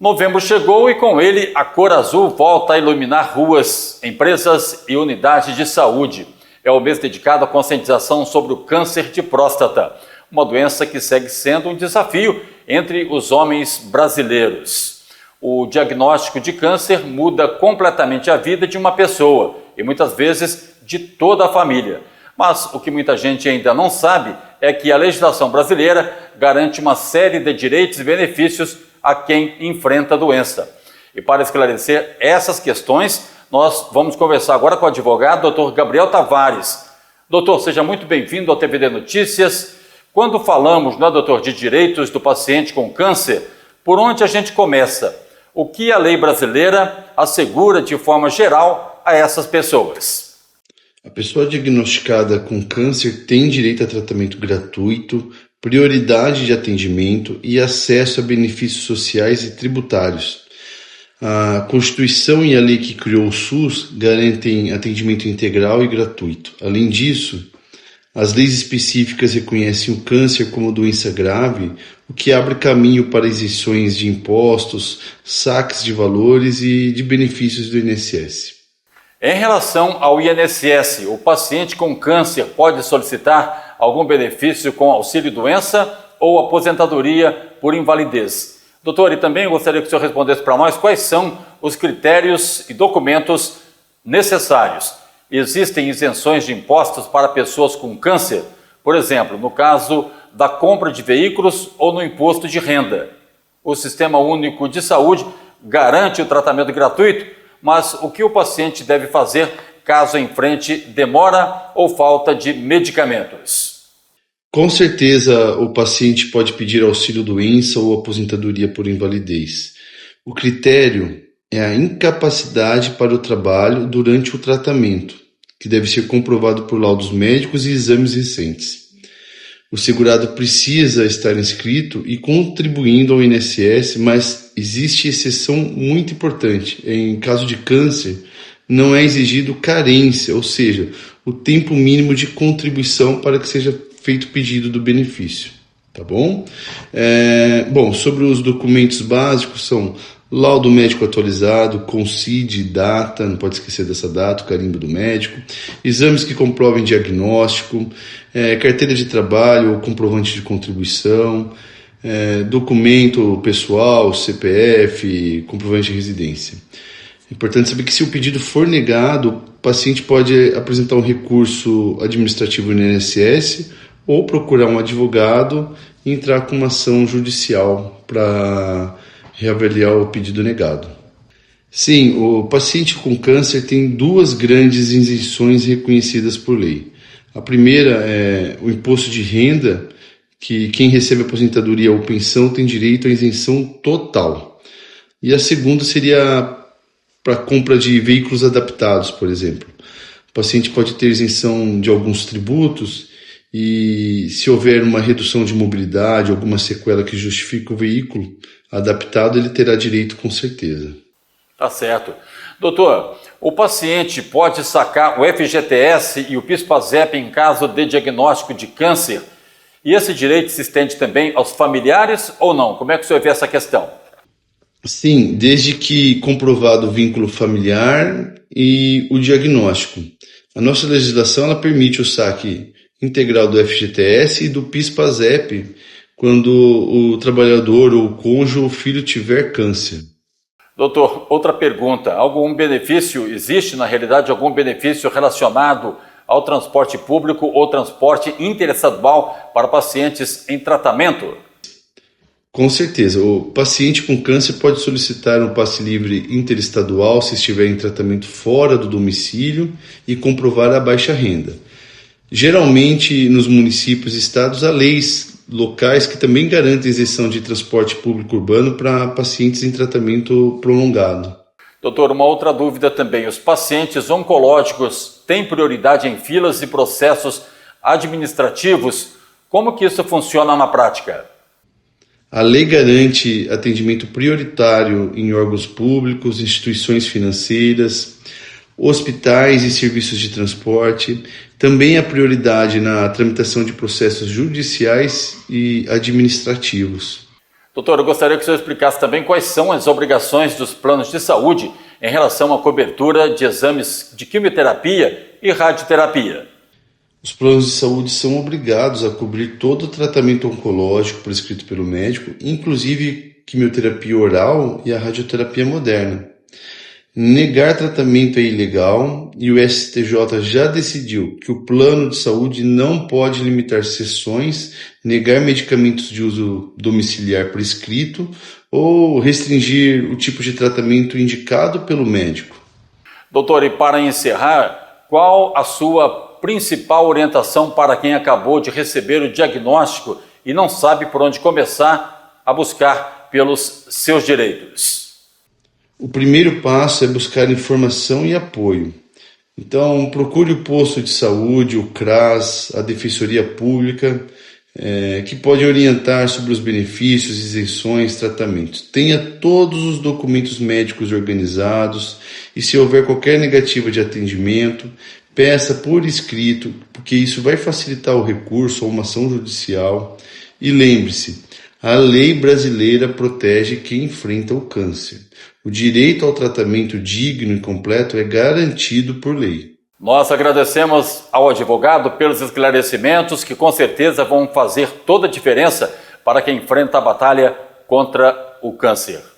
Novembro chegou e com ele a cor azul volta a iluminar ruas, empresas e unidades de saúde. É o mês dedicado à conscientização sobre o câncer de próstata, uma doença que segue sendo um desafio entre os homens brasileiros. O diagnóstico de câncer muda completamente a vida de uma pessoa e muitas vezes de toda a família. Mas o que muita gente ainda não sabe é que a legislação brasileira garante uma série de direitos e benefícios a quem enfrenta a doença. E para esclarecer essas questões, nós vamos conversar agora com o advogado Dr. Gabriel Tavares. Doutor, seja muito bem-vindo ao TVD Notícias. Quando falamos, doutor, de direitos do paciente com câncer, por onde a gente começa? O que a lei brasileira assegura de forma geral a essas pessoas? A pessoa diagnosticada com câncer tem direito a tratamento gratuito, prioridade de atendimento e acesso a benefícios sociais e tributários. A Constituição e a lei que criou o SUS garantem atendimento integral e gratuito. Além disso, as leis específicas reconhecem o câncer como doença grave, o que abre caminho para isenções de impostos, saques de valores e de benefícios do INSS. Em relação ao INSS, o paciente com câncer pode solicitar algum benefício com auxílio-doença ou aposentadoria por invalidez? Doutor, e também gostaria que o senhor respondesse para nós quais são os critérios e documentos necessários. Existem isenções de impostos para pessoas com câncer? Por exemplo, no caso da compra de veículos ou no imposto de renda. O Sistema Único de Saúde garante o tratamento gratuito, mas o que o paciente deve fazer caso enfrente demora ou falta de medicamentos? Com certeza, o paciente pode pedir auxílio-doença ou aposentadoria por invalidez. O critério é a incapacidade para o trabalho durante o tratamento, que deve ser comprovado por laudos médicos e exames recentes. O segurado precisa estar inscrito e contribuindo ao INSS, mas existe exceção muito importante. Em caso de câncer, não é exigido carência, ou seja, o tempo mínimo de contribuição para que seja feito o pedido do benefício, tá bom? Sobre os documentos básicos são laudo médico atualizado, CONCID, data, não pode esquecer dessa data, o carimbo do médico, exames que comprovem diagnóstico, carteira de trabalho ou comprovante de contribuição, documento pessoal, CPF, comprovante de residência. É importante saber que se o pedido for negado, o paciente pode apresentar um recurso administrativo no INSS ou procurar um advogado e entrar com uma ação judicial para reavaliar o pedido negado. Sim, o paciente com câncer tem duas grandes isenções reconhecidas por lei. A primeira é o imposto de renda, que quem recebe aposentadoria ou pensão tem direito à isenção total. E a segunda seria para compra de veículos adaptados, por exemplo. O paciente pode ter isenção de alguns tributos e, se houver uma redução de mobilidade, alguma sequela que justifique o veículo adaptado, ele terá direito com certeza. Tá certo. Doutor, o paciente pode sacar o FGTS e o PIS/PASEP em caso de diagnóstico de câncer? E esse direito se estende também aos familiares ou não? Como é que o senhor vê essa questão? Sim, desde que comprovado o vínculo familiar e o diagnóstico. A nossa legislação ela permite o saque integral do FGTS e do PIS/PASEP quando o trabalhador ou o cônjuge ou filho tiver câncer. Doutor, outra pergunta. Algum benefício, existe na realidade algum benefício relacionado ao transporte público ou transporte interestadual para pacientes em tratamento? Com certeza, o paciente com câncer pode solicitar um passe livre interestadual se estiver em tratamento fora do domicílio e comprovar a baixa renda. Geralmente, nos municípios e estados, há leis locais que também garantem isenção de transporte público urbano para pacientes em tratamento prolongado. Doutor, uma outra dúvida também. Os pacientes oncológicos têm prioridade em filas e processos administrativos? Como que isso funciona na prática? A lei garante atendimento prioritário em órgãos públicos, instituições financeiras, hospitais e serviços de transporte. Também há prioridade na tramitação de processos judiciais e administrativos. Doutor, eu gostaria que o senhor explicasse também quais são as obrigações dos planos de saúde em relação à cobertura de exames de quimioterapia e radioterapia. Os planos de saúde são obrigados a cobrir todo o tratamento oncológico prescrito pelo médico, inclusive quimioterapia oral e a radioterapia moderna. Negar tratamento é ilegal e o STJ já decidiu que o plano de saúde não pode limitar sessões, negar medicamentos de uso domiciliar prescrito ou restringir o tipo de tratamento indicado pelo médico. Doutor, e para encerrar, qual a sua principal orientação para quem acabou de receber o diagnóstico e não sabe por onde começar a buscar pelos seus direitos? O primeiro passo é buscar informação e apoio. Então, procure o posto de saúde, o CRAS, a Defensoria Pública, que pode orientar sobre os benefícios, isenções, tratamentos. Tenha todos os documentos médicos organizados e, se houver qualquer negativa de atendimento, peça por escrito, porque isso vai facilitar o recurso a uma ação judicial. E lembre-se, a lei brasileira protege quem enfrenta o câncer. O direito ao tratamento digno e completo é garantido por lei. Nós agradecemos ao advogado pelos esclarecimentos que com certeza vão fazer toda a diferença para quem enfrenta a batalha contra o câncer.